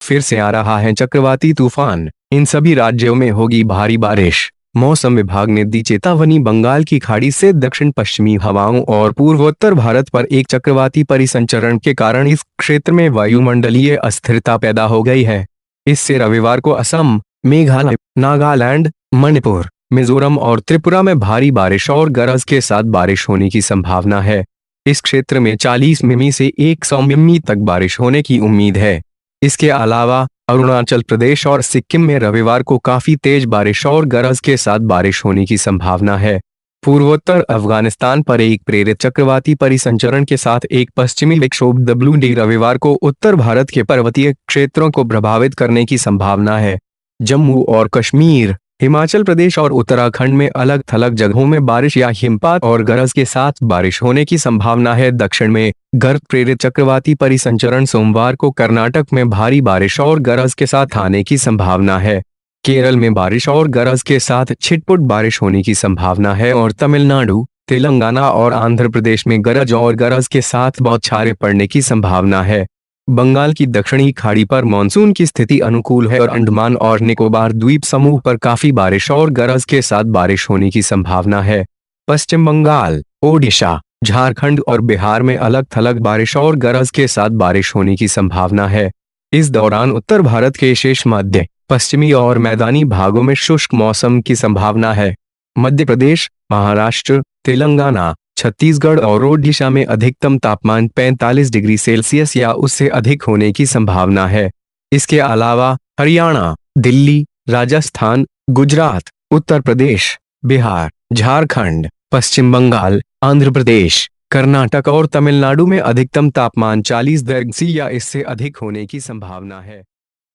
फिर से आ रहा है चक्रवाती तूफान, इन सभी राज्यों में होगी भारी बारिश। मौसम विभाग ने दी चेतावनी, बंगाल की खाड़ी से दक्षिण पश्चिमी हवाओं और पूर्वोत्तर भारत पर एक चक्रवाती परिसंचरण के कारण इस क्षेत्र में वायुमंडलीय अस्थिरता पैदा हो गई है। इससे रविवार को असम, मेघालय, नागालैंड, मणिपुर, मिजोरम और त्रिपुरा में भारी बारिश और गरज के साथ बारिश होने की संभावना है। इस क्षेत्र में 40 मिमी से 100 मिमी तक बारिश होने की उम्मीद है। इसके अलावा अरुणाचल प्रदेश और सिक्किम में रविवार को काफी तेज बारिश और गरज के साथ बारिश होने की संभावना है। पूर्वोत्तर अफगानिस्तान पर एक प्रेरित चक्रवाती परिसंचरण के साथ एक पश्चिमी विक्षोभ WD रविवार को उत्तर भारत के पर्वतीय क्षेत्रों को प्रभावित करने की संभावना है। जम्मू और कश्मीर, हिमाचल प्रदेश और उत्तराखंड में अलग थलग जगहों में बारिश या हिमपात और गरज के साथ बारिश होने की संभावना है। दक्षिण में गर्म प्रेरित चक्रवाती परिसंचरण सोमवार को कर्नाटक में भारी बारिश और गरज के साथ आने की संभावना है। केरल में बारिश और गरज के साथ छिटपुट बारिश होने की संभावना है और तमिलनाडु, तेलंगाना और आंध्र प्रदेश में गरज के साथ बौछारें पड़ने की संभावना है। बंगाल की दक्षिणी खाड़ी पर मानसून की स्थिति अनुकूल है और अंडमान और निकोबार द्वीप समूह पर काफी बारिश और गरज के साथ बारिश होने की संभावना है। पश्चिम बंगाल, ओडिशा, झारखंड और बिहार में अलग थलग बारिश और गरज के साथ बारिश होने की संभावना है। इस दौरान उत्तर भारत के शेष मध्य, पश्चिमी और मैदानी भागों में शुष्क मौसम की संभावना है। मध्य प्रदेश, महाराष्ट्र, तेलंगाना, छत्तीसगढ़ और ओडिशा में अधिकतम तापमान 45 डिग्री सेल्सियस या उससे अधिक होने की संभावना है। इसके अलावा हरियाणा, दिल्ली, राजस्थान, गुजरात, उत्तर प्रदेश, बिहार, झारखंड, पश्चिम बंगाल, आंध्र प्रदेश, कर्नाटक और तमिलनाडु में अधिकतम तापमान 40 डिग्री या इससे अधिक होने की संभावना है।